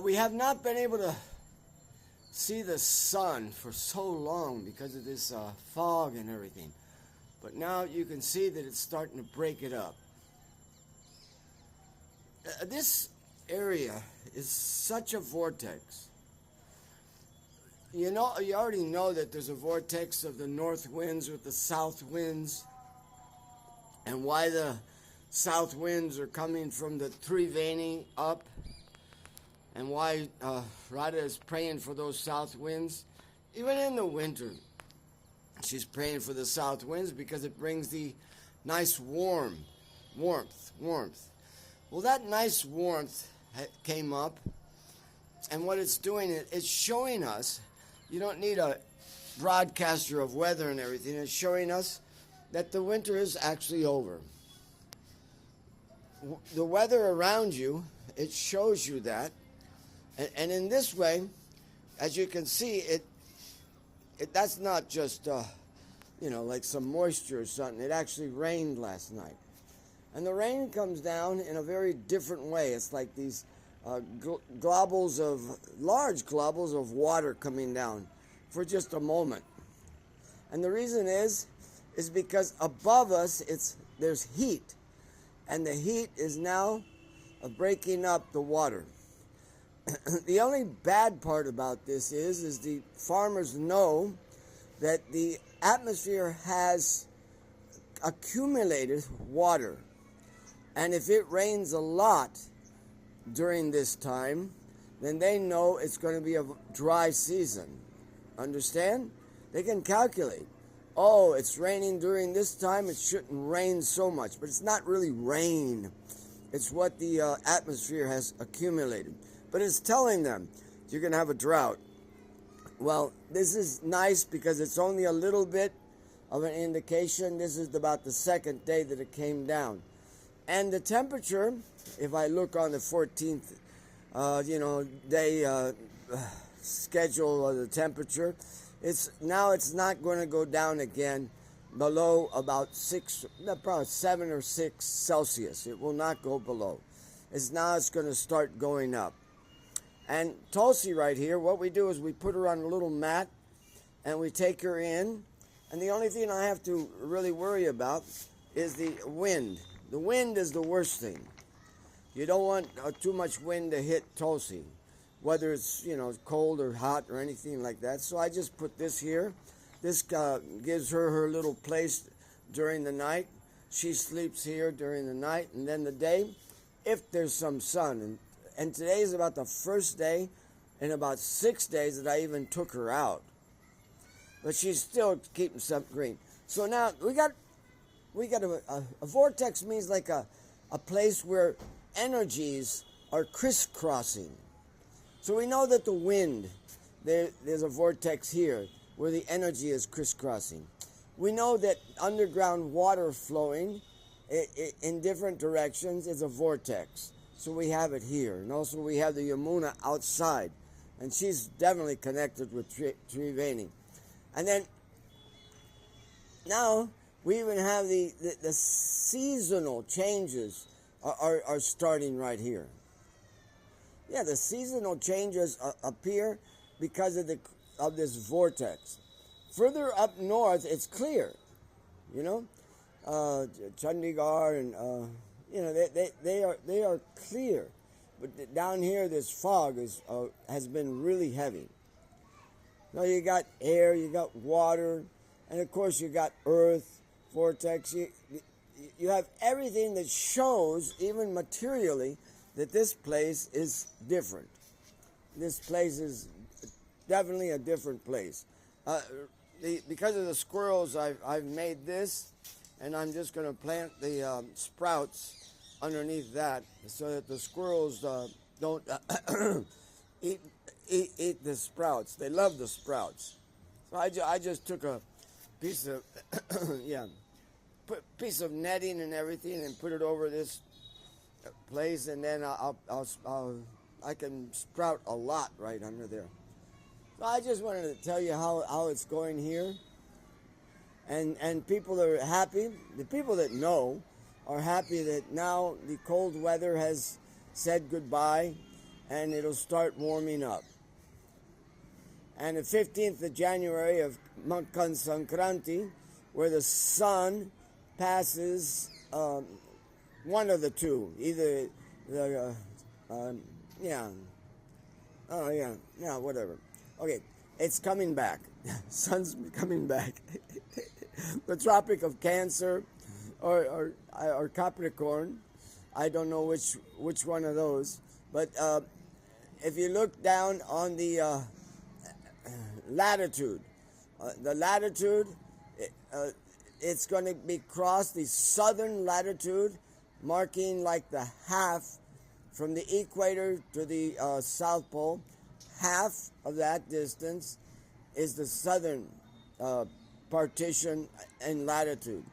We have not been able to see the sun for so long because of this fog and everything. But now you can see that it's starting to break it up. This area is such a vortex. You already know that there's a vortex of the north winds with the south winds, and why the south winds are coming from the Triveni up, and why Radha is praying for those south winds. Even in the winter, she's praying for the south winds because it brings the nice warmth. Well, that nice warmth came up, and what it's doing, it's showing us, you don't need a broadcaster of weather and everything, it's showing us that the winter is actually over. The weather around you, it shows you that, and in this way, as you can see, that's not just like some moisture or something. It actually rained last night. And the rain comes down in a very different way. It's like these large globbles of water coming down for just a moment. And the reason is because above us there's heat. And the heat is now breaking up the water. The only bad part about this is the farmers know that the atmosphere has accumulated water. And if it rains a lot during this time, then they know it's going to be a dry season. Understand? They can calculate. Oh, it's raining during this time, it shouldn't rain so much. But it's not really rain. It's what the atmosphere has accumulated. But it's telling them you're going to have a drought. Well, this is nice because it's only a little bit of an indication. This is about the second day that it came down. And the temperature, if I look on the 14th, day schedule of the temperature, it's not going to go down again below about 7 or 6 Celsius. It will not go below. It's going to start going up. And Tulsi right here, what we do is we put her on a little mat and we take her in. And the only thing I have to really worry about is the wind. The wind is the worst thing. You don't want too much wind to hit Tulsi, whether it's cold or hot or anything like that. So I just put this here. This gives her little place during the night. She sleeps here during the night, and then the day, if there's some sun. And today is about the first day in about 6 days that I even took her out. But she's still keeping some green. So now we got a vortex means like a place where energies are crisscrossing. So we know that the wind, there's a vortex here where the energy is crisscrossing. We know that underground water flowing in different directions is a vortex. So we have it here. And also we have the Yamuna outside. And she's definitely connected with Triveni. And then now we even have the seasonal changes are starting right here. Yeah, the seasonal changes appear because of this vortex. Further up north, it's clear. Chandigarh and they are clear, but down here this fog has been really heavy. Now you got air, you got water, and of course you got earth, vortex. You have everything that shows, even materially, that this place is different. This place is definitely a different place. Because of the squirrels, I've made this, and I'm just going to plant the sprouts underneath that so that the squirrels don't eat the sprouts. They love the sprouts. So I just took a piece of piece of netting and everything and put it over this place, and then I can sprout a lot right under there. So I just wanted to tell you how it's going here. And people are happy. The people that know are happy that now the cold weather has said goodbye. and it'll start warming up. And the 15th of January of Makar Sankranti, where the sun passes one of the two, either the whatever. Okay, it's coming back. Sun's coming back. The Tropic of Cancer or Capricorn. I don't know which one of those. But if you look down on the latitude, it's going to be crossed the southern latitude, marking like the half from the equator to the South Pole. Half of that distance is the southern partition and latitude.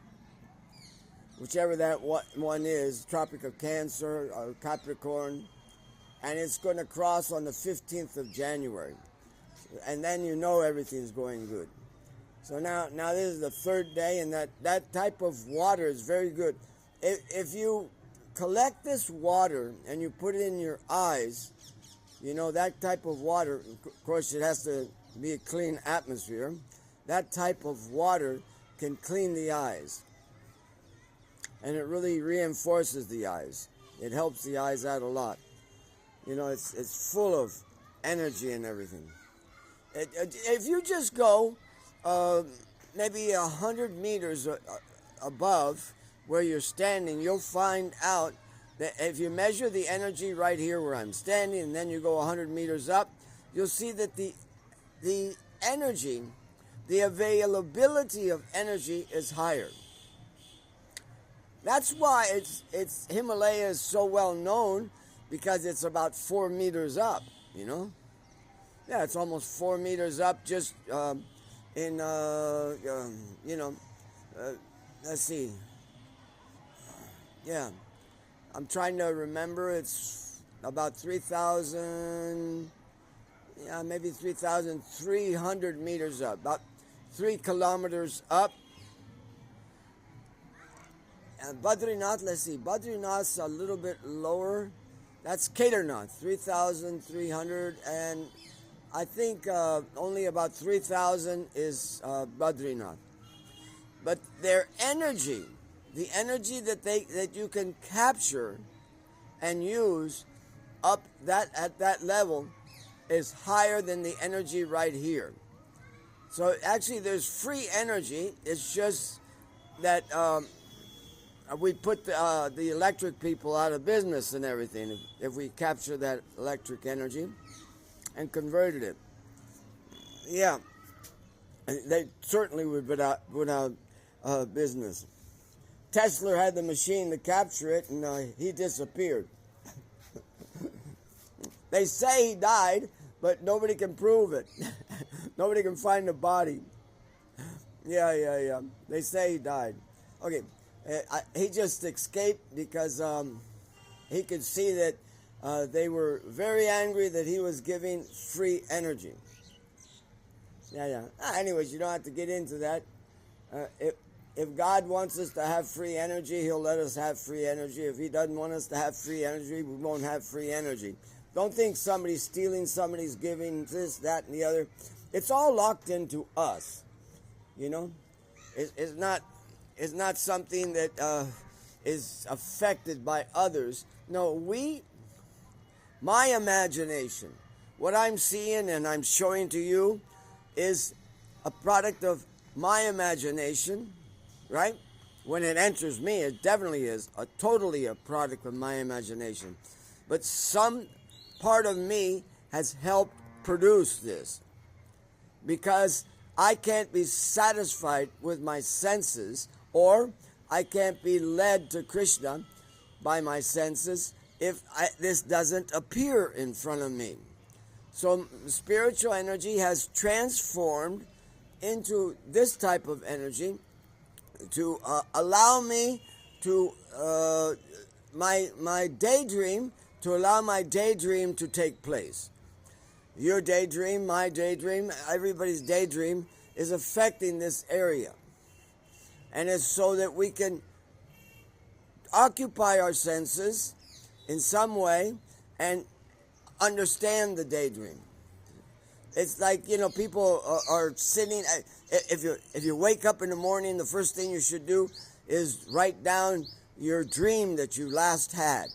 Whichever that one is, Tropic of Cancer or Capricorn, and it's going to cross on the 15th of January. And then you know everything's going good. So now this is the third day, and that type of water is very good. If you collect this water and you put it in your eyes, you know, that type of water, of course it has to be a clean atmosphere, that type of water can clean the eyes. And it really reinforces the eyes. It helps the eyes out a lot. You know, it's full of energy and everything. If you just go maybe 100 meters above where you're standing, you'll find out that if you measure the energy right here where I'm standing, and then you go 100 meters up, you'll see that the energy, the availability of energy is higher. That's why it's Himalaya is so well known, because it's about 4 meters up, you know? Yeah, it's almost 4 meters up just let's see. Yeah, I'm trying to remember. It's about 3,000, maybe 3,300 meters up, about 3 kilometers up. And Badrinath, let's see, Badrinath's a little bit lower. That's Kedarnath, 3,300, and I think only about 3,000 is Badrinath. But their energy, the energy that you can capture and use up at that level is higher than the energy right here. So actually there's free energy. It's just that we put the electric people out of business and everything if we capture that electric energy and converted it. Yeah, they certainly would put out business. Tesla had the machine to capture it, and he disappeared. They say he died, but nobody can prove it. Nobody can find the body. Yeah. They say he died. Okay. He just escaped because he could see that they were very angry that he was giving free energy. Yeah. Anyways, you don't have to get into that. If God wants us to have free energy, He'll let us have free energy. If He doesn't want us to have free energy, we won't have free energy. Don't think somebody's stealing, somebody's giving this, that, and the other. It's all locked into us. You know, it's not something that is affected by others. No, my imagination, what I'm seeing and I'm showing to you is a product of my imagination, right? When it enters me, it definitely is totally a product of my imagination. But some part of me has helped produce this, because I can't be satisfied with my senses, or I can't be led to Krishna by my senses if this doesn't appear in front of me. So spiritual energy has transformed into this type of energy to allow me to my daydream, to allow my daydream to take place. Your daydream, my daydream, everybody's daydream is affecting this area. And it's so that we can occupy our senses in some way and understand the daydream. It's like, people are sitting. If you wake up in the morning, the first thing you should do is write down your dream that you last had.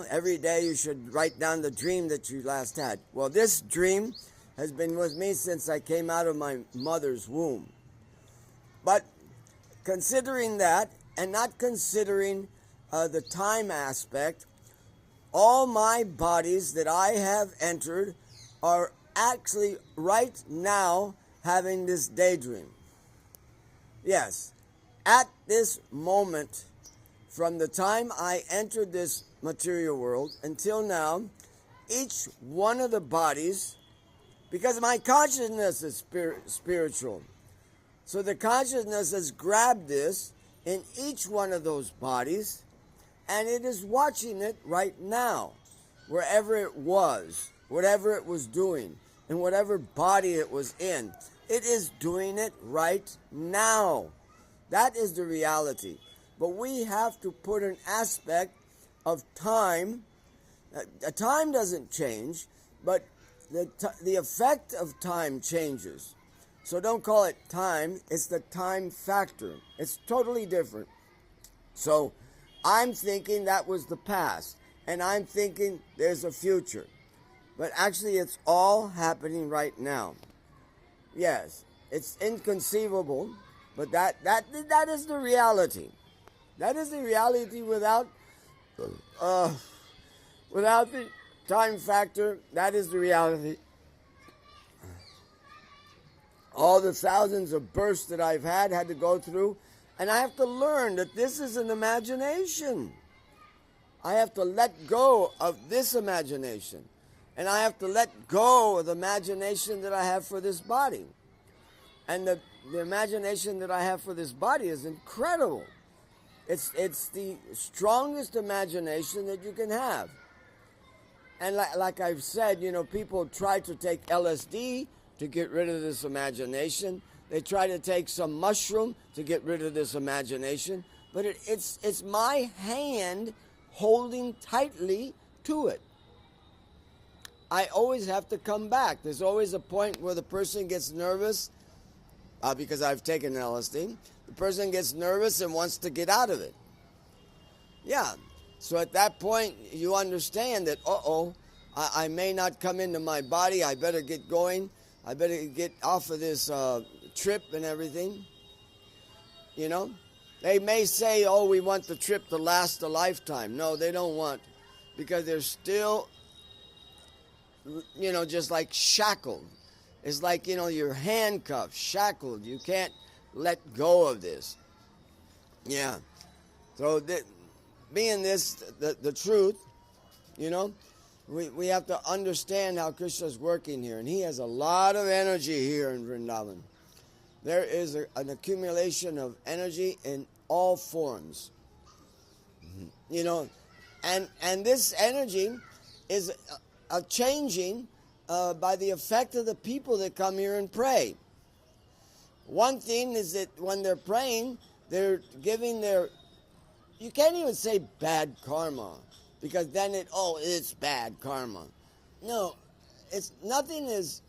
Every day you should write down the dream that you last had. Well, this dream has been with me since I came out of my mother's womb. But considering that, and not considering the time aspect, all my bodies that I have entered are actually right now having this daydream. Yes, at this moment, from the time I entered this material world until now, each one of the bodies, because my consciousness is spiritual, so the consciousness has grabbed this in each one of those bodies, and it is watching it right now, wherever it was, whatever it was doing, in whatever body it was in. It is doing it right now. That is the reality. But we have to put an aspect of time. Time doesn't change, but the effect of time changes. So don't call it time, it's the time factor. It's totally different. So I'm thinking that was the past, and I'm thinking there's a future. But actually it's all happening right now. Yes, it's inconceivable, but that is the reality. That is the reality without the time factor. That is the reality. All the thousands of births that I've had to go through, and I have to learn that this is an imagination. I have to let go of this imagination, and I have to let go of the imagination that I have for this body. And the imagination that I have for this body is incredible. It's the strongest imagination that you can have. And like I've said, people try to take LSD to get rid of this imagination. They try to take some mushroom to get rid of this imagination. But it's my hand holding tightly to it. I always have to come back. There's always a point where the person gets nervous because I've taken LSD. The person gets nervous and wants to get out of it. Yeah. So at that point, you understand that, I may not come into my body. I better get going. I better get off of this trip and everything. They may say, we want the trip to last a lifetime. No, they don't want, because they're still, just like shackled. It's like, you're handcuffed, shackled. You can't let go of this. Yeah. So being this the truth, we have to understand how Krishna's working here. And he has a lot of energy here in Vrindavan. There is an accumulation of energy in all forms. And this energy is changing by the effect of the people that come here and pray. One thing is that when they're praying, they're giving you can't even say bad karma, because then it's bad karma. No, nothing is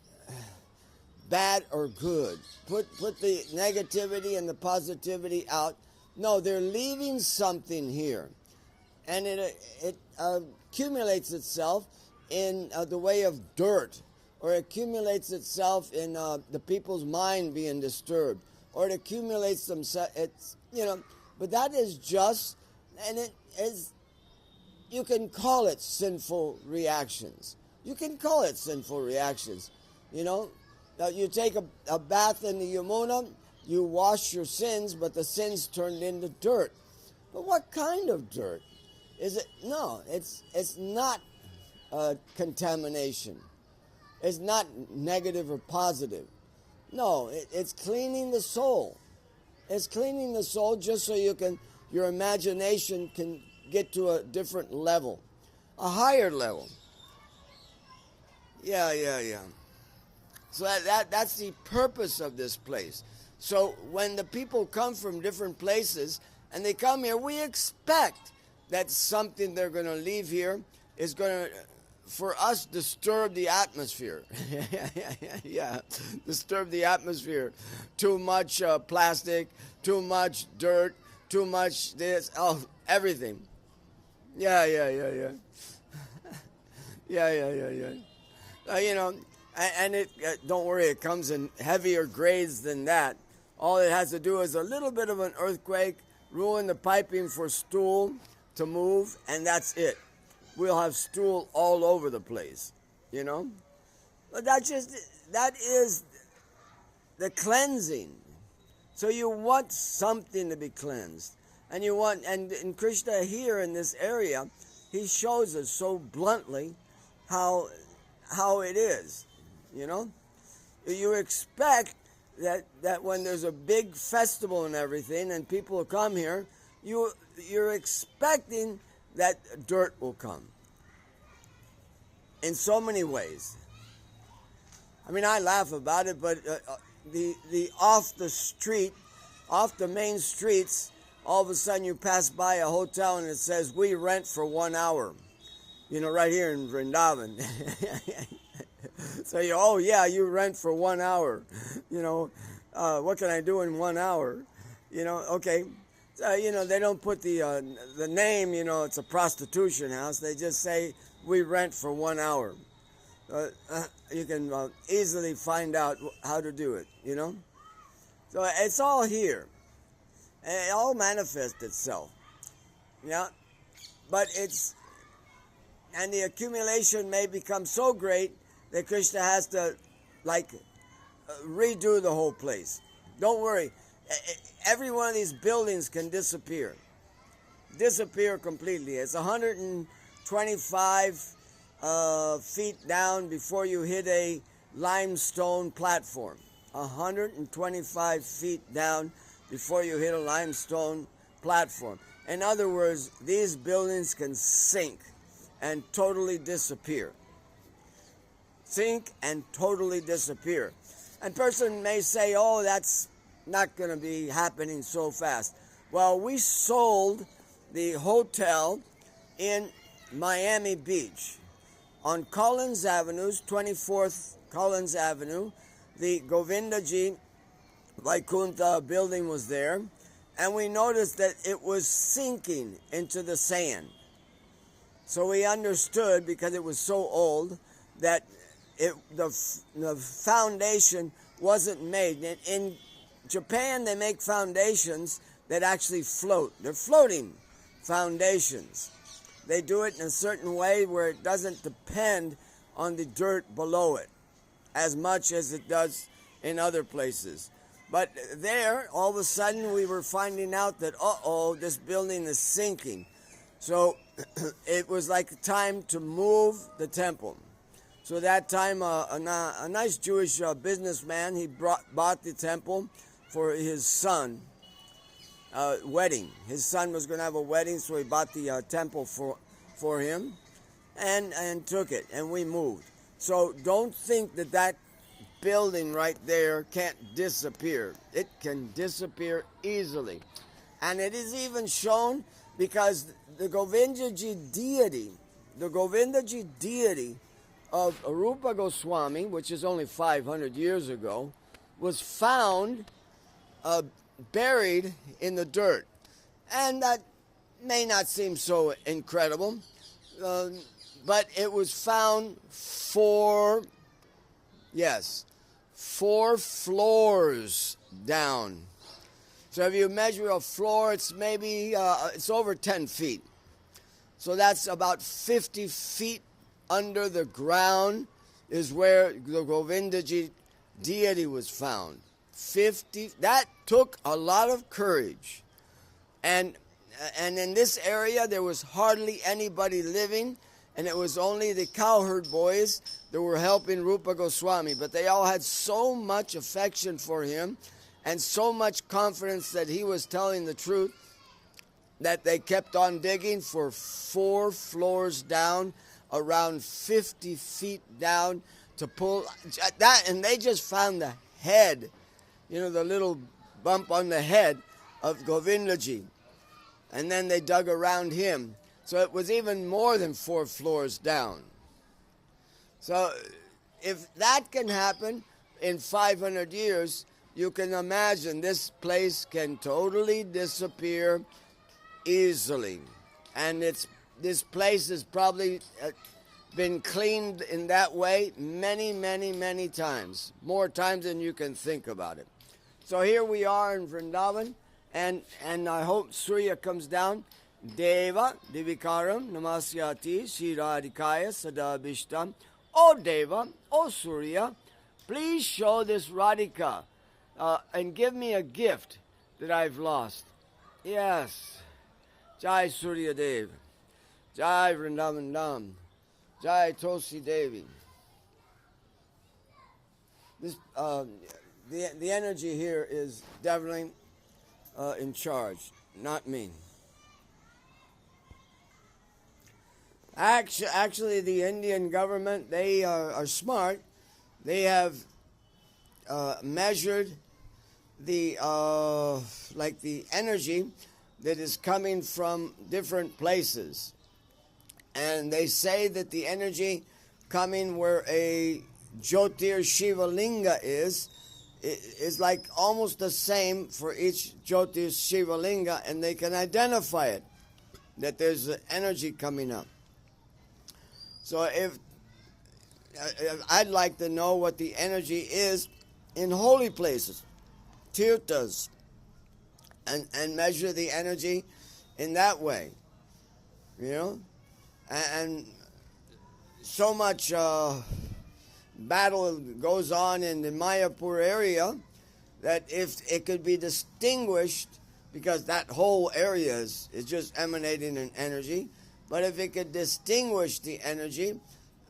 bad or good. Put the negativity and the positivity out. No, they're leaving something here, and it accumulates itself in the way of dirt, or it accumulates itself in the people's mind being disturbed, or it accumulates themselves. But that is just, and it is. You can call it sinful reactions. You can call it sinful reactions. You take a bath in the Yamuna, you wash your sins, but the sins turned into dirt. But what kind of dirt? Is it? No, it's not contamination. It's not negative or positive. No, it's cleaning the soul. It's cleaning the soul just so your imagination can get to a different level, a higher level. Yeah. So that's the purpose of this place. So when the people come from different places and they come here, we expect that something they're going to leave here is going to for us, disturb the atmosphere. Yeah, disturb the atmosphere. Too much plastic, too much dirt, too much this, oh, everything. Yeah. Yeah. You know, and it don't worry, it comes in heavier grades than that. All it has to do is a little bit of an earthquake, ruin the piping for stool to move, and that's it. We'll have stool all over the place, you know. But that is the cleansing. So you want something to be cleansed, and in Krishna here in this area, he shows us so bluntly how it is, you know. You expect that when there's a big festival and everything, and people come here, you're expecting that dirt will come in so many ways. I mean, I laugh about it, but the off the main streets, all of a sudden you pass by a hotel and it says, "We rent for 1 hour." You know, right here in Vrindavan. So you rent for 1 hour. You know, what can I do in 1 hour? You know, okay. You know, they don't put the name, you know, it's a prostitution house. They just say, "We rent for 1 hour." You can easily find out how to do it, you know. So it's all here. It all manifests itself. Yeah. But and the accumulation may become so great that Krishna has to, redo the whole place. Don't worry. Every one of these buildings can disappear completely. It's 125 feet down before you hit a limestone platform. 125 feet down before you hit a limestone platform. In other words, these buildings can sink and totally disappear. Sink and totally disappear. And person may say, "Oh, that's not going to be happening so fast." Well, we sold the hotel in Miami Beach on Collins Avenue, 24th Collins Avenue. The Govindaji Vaikuntha building was there, and we noticed that it was sinking into the sand. So we understood, because it was so old, that the foundation wasn't made. In Japan, they make foundations that actually float. They're floating foundations. They do it in a certain way where it doesn't depend on the dirt below it as much as it does in other places. But there, all of a sudden, we were finding out that, this building is sinking. So it was like time to move the temple. So that time, a nice Jewish businessman, he bought the temple for his son, wedding. His son was going to have a wedding, so he bought the temple for him and took it, and we moved. So don't think that building right there can't disappear. It can disappear easily. And it is even shown because the Govindaji deity of Rupa Goswami, which is only 500 years ago, was found buried in the dirt. And that may not seem so incredible, but it was found 4 floors down. So if you measure a floor, it's maybe, it's over 10 feet. So that's about 50 feet under the ground is where the Govindaji deity was found. That took a lot of courage. And in this area, there was hardly anybody living, and it was only the cowherd boys that were helping Rupa Goswami. But they all had so much affection for him and so much confidence that he was telling the truth that they kept on digging for 4 floors down, around 50 feet down to pull that. And they just found the head, the little bump on the head of Govindaji. And then they dug around him. So it was even more than 4 floors down. So if that can happen in 500 years, you can imagine this place can totally disappear easily. And this place has probably been cleaned in that way many, many, many times. More times than you can think about it. So here we are in Vrindavan, and I hope Surya comes down. Deva Divikaram Namasyati Shiradikaya Sadabishtam. O Deva, O Surya, please show this Radhika and give me a gift that I've lost. Yes. Jai Surya Dev. Jai Vrindavan Dham. Jai Tulsi Devi. This, the energy here is definitely in charge, not me. Actually, the Indian government, they are smart. They have measured the the energy that is coming from different places, and they say that the energy coming where a Jyotir Shiva Linga is like almost the same for each Jyotir Shiva Linga, and they can identify it, that there's energy coming up. So if I'd like to know what the energy is in holy places, tirthas, and measure the energy in that way, you know, and so much battle goes on in the Mayapur area that if it could be distinguished, because that whole area is just emanating in energy, but if it could distinguish the energy,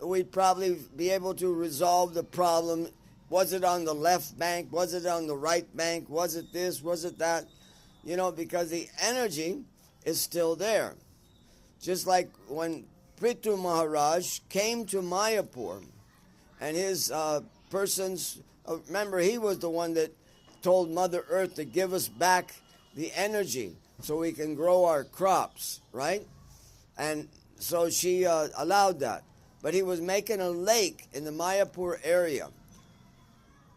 we'd probably be able to resolve the problem. Was it on the left bank? Was it on the right bank? Was it this? Was it that? You know, because the energy is still there. Just like when Prithu Maharaj came to Mayapur, and his persons, remember, he was the one that told Mother Earth to give us back the energy so we can grow our crops, right? And so she allowed that. But he was making a lake in the Mayapur area.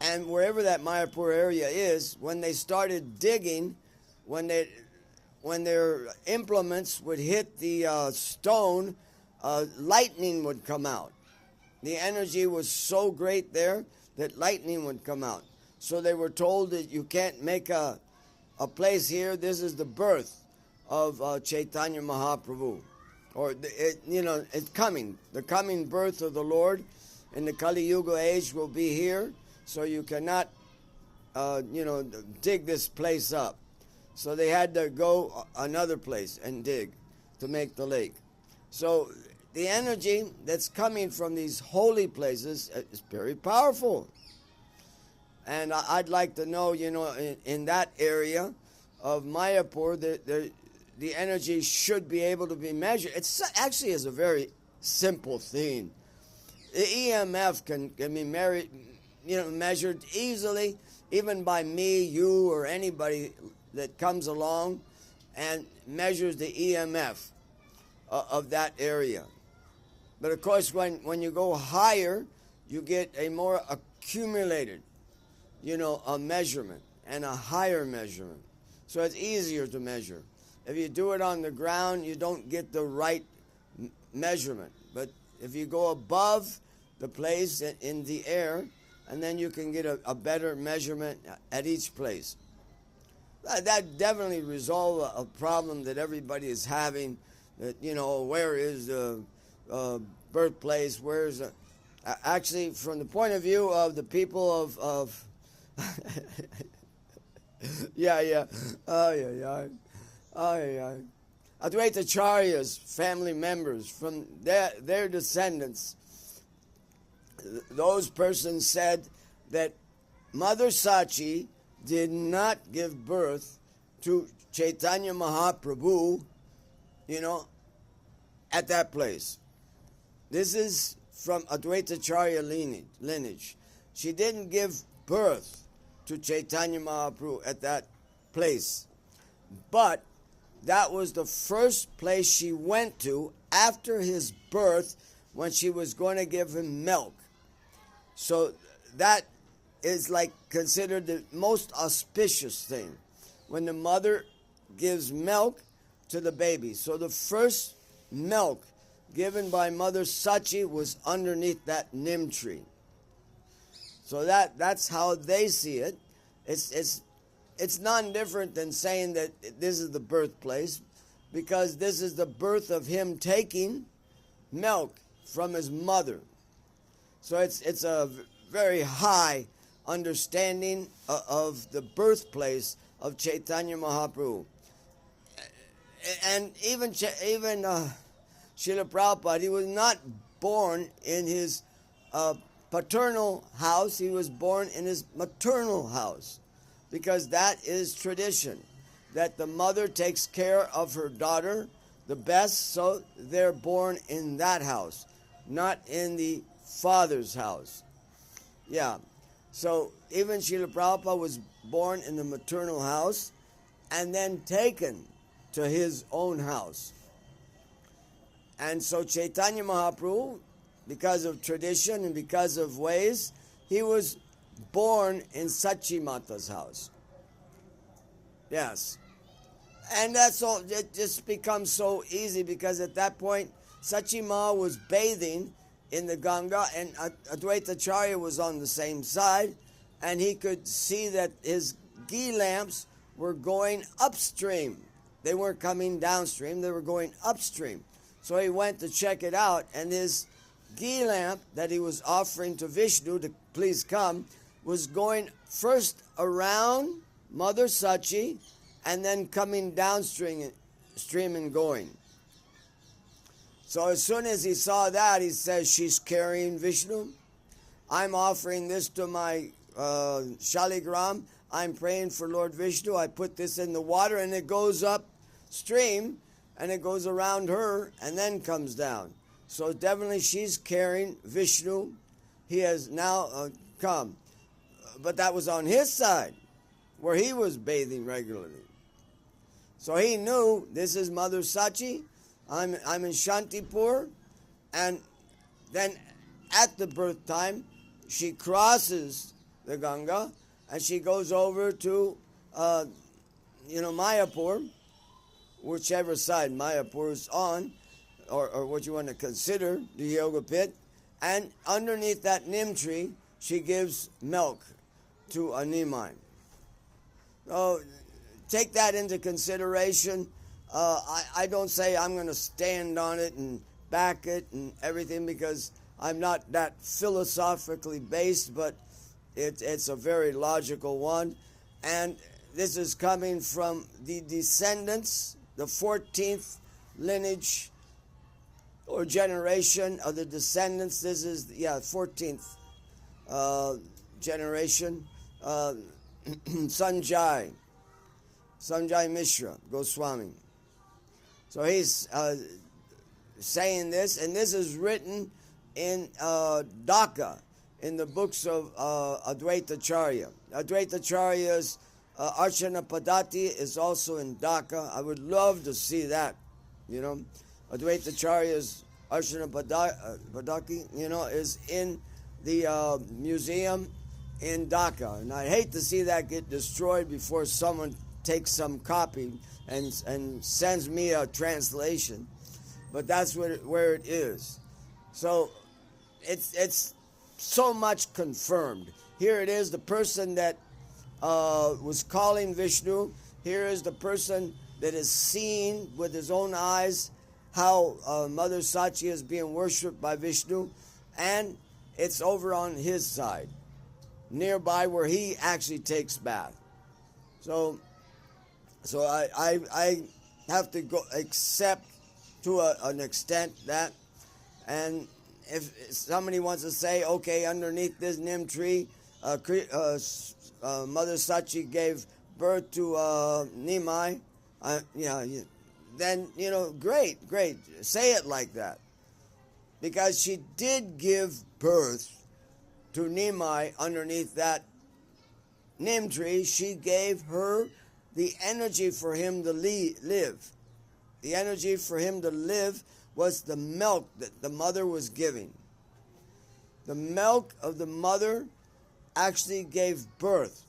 And wherever that Mayapur area is, when they started digging, when their implements would hit the stone, lightning would come out. The energy was so great there that lightning would come out. So they were told that you can't make a place here. This is the birth of Chaitanya Mahaprabhu. Or, it's coming. The coming birth of the Lord in the Kali Yuga age will be here. So you cannot, dig this place up. So they had to go another place and dig to make the lake. So the energy that's coming from these holy places is very powerful. And I'd like to know, in that area of Mayapur, the energy should be able to be measured. It actually is a very simple thing. The EMF can be measured easily, even by me, you, or anybody that comes along and measures the EMF of that area. But of course, when you go higher, you get a more accumulated, a measurement and a higher measurement. So it's easier to measure. If you do it on the ground, you don't get the right measurement. But if you go above the place in the air, and then you can get a better measurement at each place. That definitely resolve a problem that everybody is having. That, where is the birthplace? Where is the... Actually, from the point of view of the people of yeah. Advaita Acharya's family members, from their descendants, those persons said that Mother Sachi did not give birth to Chaitanya Mahaprabhu, at that place. This is from Advaita Acharya lineage. She didn't give birth to Chaitanya Mahaprabhu at that place. But that was the first place she went to after his birth when she was going to give him milk. So that is like considered the most auspicious thing, when the mother gives milk to the baby. So the first milk given by Mother Sachi was underneath that nim tree. So that's how they see it. It's none different than saying that this is the birthplace, because this is the birth of him taking milk from his mother. So it's a very high understanding of the birthplace of Chaitanya Mahaprabhu. And even Srila Prabhupada, he was not born in his paternal house, he was born in his maternal house, because that is tradition, that the mother takes care of her daughter the best, so they're born in that house, not in the father's house. Yeah, so even Srila Prabhupada was born in the maternal house and then taken to his own house. And so Chaitanya Mahaprabhu, because of tradition and because of ways, he was born in Sachi Mata's house. Yes. And that's all, it just becomes so easy, because at that point, Sachi Ma was bathing in the Ganga, and Advaita Acharya was on the same side, and he could see that his ghee lamps were going upstream. They weren't coming downstream, they were going upstream. So he went to check it out, and his ghee lamp that he was offering to Vishnu to please come was going first around Mother Sachi and then coming downstream and going. So as soon as he saw that, he says, she's carrying Vishnu. I'm offering this to my Shaligram. I'm praying for Lord Vishnu. I put this in the water and it goes upstream and it goes around her and then comes down. So definitely she's carrying Vishnu. He has now come. But that was on his side, where he was bathing regularly. So he knew, this is Mother Sachi, I'm in Shantipur, and then at the birth time, she crosses the Ganga, and she goes over to, Mayapur, whichever side Mayapur is on, or what you want to consider, the yoga pit, and underneath that nim tree, she gives milk to a Nimai. So take that into consideration. I don't say I'm going to stand on it and back it and everything, because I'm not that philosophically based, but it's a very logical one. And this is coming from the descendants, the 14th lineage or generation of the descendants. This is, 14th generation. Sanjay Mishra Goswami. So he's saying this, and this is written in Dhaka, in the books of Advaita Acharya. Advaita Acharya's Archana Padati is also in Dhaka. I would love to see that, Advaita Acharya's Archana Padati, is in the museum in Dhaka. And I hate to see that get destroyed before someone takes some copy and sends me a translation. But that's where it is. So it's so much confirmed. Here it is, the person that was calling Vishnu. Here is the person that is seeing with his own eyes how Mother Sachi is being worshipped by Vishnu. And it's over on his side, nearby where he actually takes bath. So I have to go accept to an extent that, and if somebody wants to say, okay, underneath this nim tree, Mother Sachi gave birth to Nimai, then, great, say it like that. Because she did give birth to Nimai underneath that nim tree. She gave her the energy for him to live. The energy for him to live was the milk that the mother was giving. The milk of the mother actually gave birth.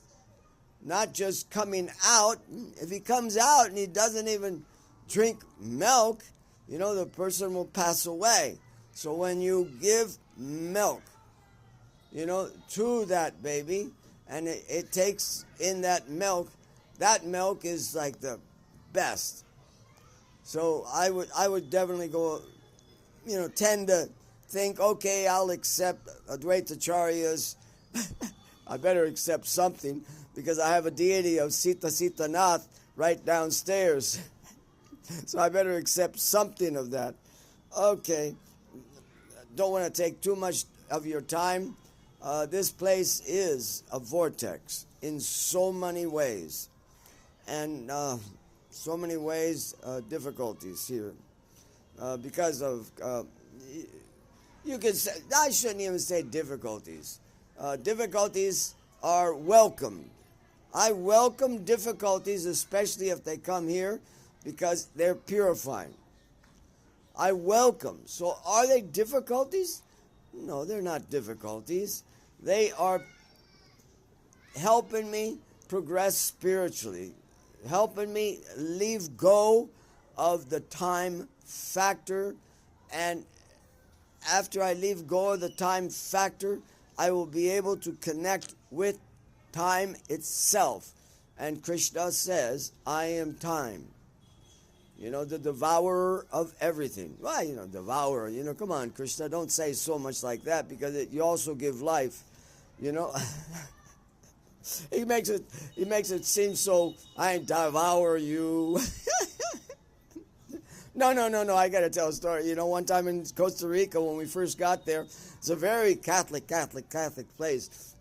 Not just coming out. If he comes out and he doesn't even drink milk, the person will pass away. So when you give milk, to that baby, and it takes in that milk is like the best. So I would definitely go, tend to think, okay, I'll accept Advaita Acharya's. I better accept something, because I have a deity of Sita Nath right downstairs. So I better accept something of that. Okay. Don't want to take too much of your time. This place is a vortex in so many ways. And so many ways, difficulties here. Because of, you could say, I shouldn't even say difficulties. Difficulties are welcomed. I welcome difficulties, especially if they come here, because they're purifying. I welcome. So are they difficulties? No, they're not difficulties. They are helping me progress spiritually, helping me leave go of the time factor. And after I leave go of the time factor, I will be able to connect with time itself. And Krishna says, I am time. The devourer of everything. Why, devourer? Come on, Krishna, don't say so much like that, because you also give life. He makes it seem so, I devour you. No, I got to tell a story. One time in Costa Rica, when we first got there, it's a very Catholic place.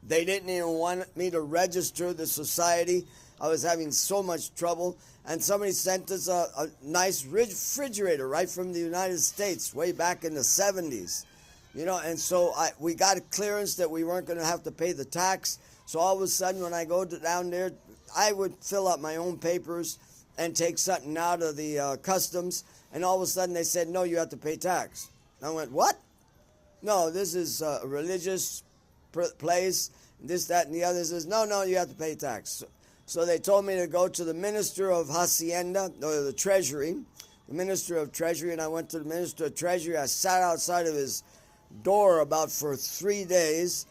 They didn't even want me to register the society. I was having so much trouble. And somebody sent us a nice refrigerator right from the United States way back in the 70s. And so we got a clearance that we weren't going to have to pay the tax. So all of a sudden, when I go down there, I would fill out my own papers and take something out of the customs. And all of a sudden, they said, no, you have to pay tax. I went, what? No, this is a religious place. This, that, and the other. Says, no, you have to pay tax. So they told me to go to the Minister of Hacienda, or the Treasury, the Minister of Treasury, and I went to the Minister of Treasury. I sat outside of his door about for 3 days,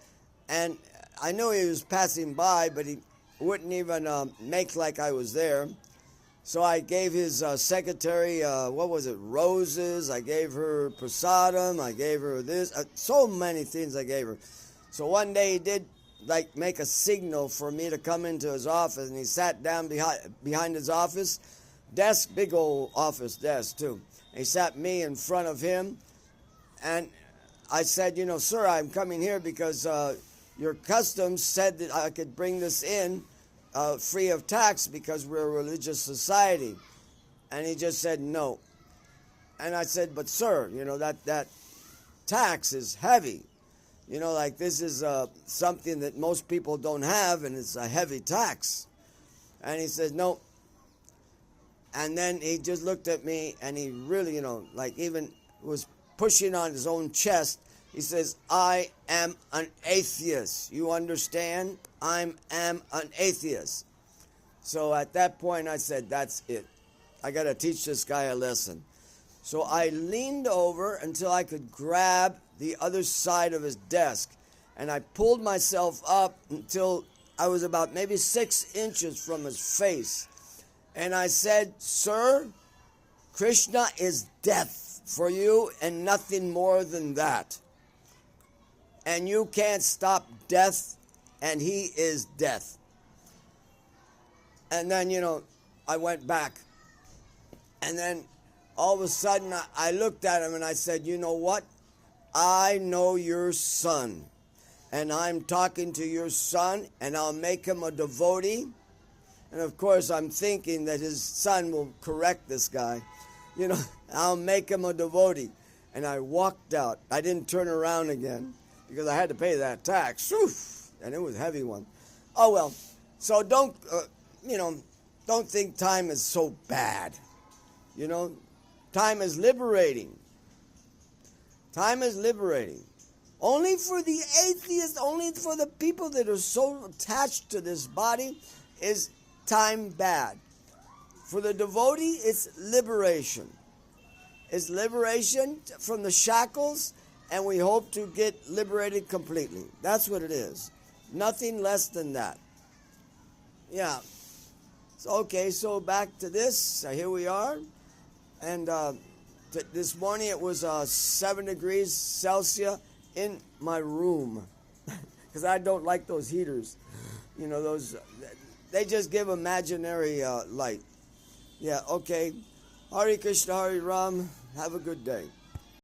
and I knew he was passing by, but he wouldn't even make like I was there. So I gave his secretary, roses. I gave her prasadam. I gave her this. So many things I gave her. So one day he did make a signal for me to come into his office, and he sat down behind his office desk, big old office desk too. And he sat me in front of him, and I said, sir, I'm coming here because your customs said that I could bring this in free of tax because we're a religious society. And he just said no. And I said, but sir, that tax is heavy. This is something that most people don't have, and it's a heavy tax. And he said, no. And then he just looked at me, and he really, even was pushing on his own chest. He says, I am an atheist. You understand? I am an atheist. So at that point, I said, that's it. I got to teach this guy a lesson. So I leaned over until I could grab the other side of his desk, and I pulled myself up until I was about maybe 6 inches from his face. And I said, sir, Krishna is death for you and nothing more than that. And you can't stop death, and he is death. And then, I went back. And then all of a sudden, I looked at him and I said, you know what? I know your son. And I'm talking to your son, and I'll make him a devotee. And of course, I'm thinking that his son will correct this guy. I'll make him a devotee. And I walked out. I didn't turn around again because I had to pay that tax. Whew, and it was a heavy one. Oh, well. So don't think time is so bad. Time is liberating. Time is liberating. Only for the atheists, only for the people that are so attached to this body is time bad. For the devotee, it's liberation. It's liberation from the shackles, and we hope to get liberated completely. That's what it is. Nothing less than that. Yeah. So, okay, so back to this. Here we are. And this morning it was 7 degrees Celsius in my room. Because I don't like those heaters. You know, those, they just give imaginary light. Yeah, okay. Hare Krishna, Hare Ram. Have a good day.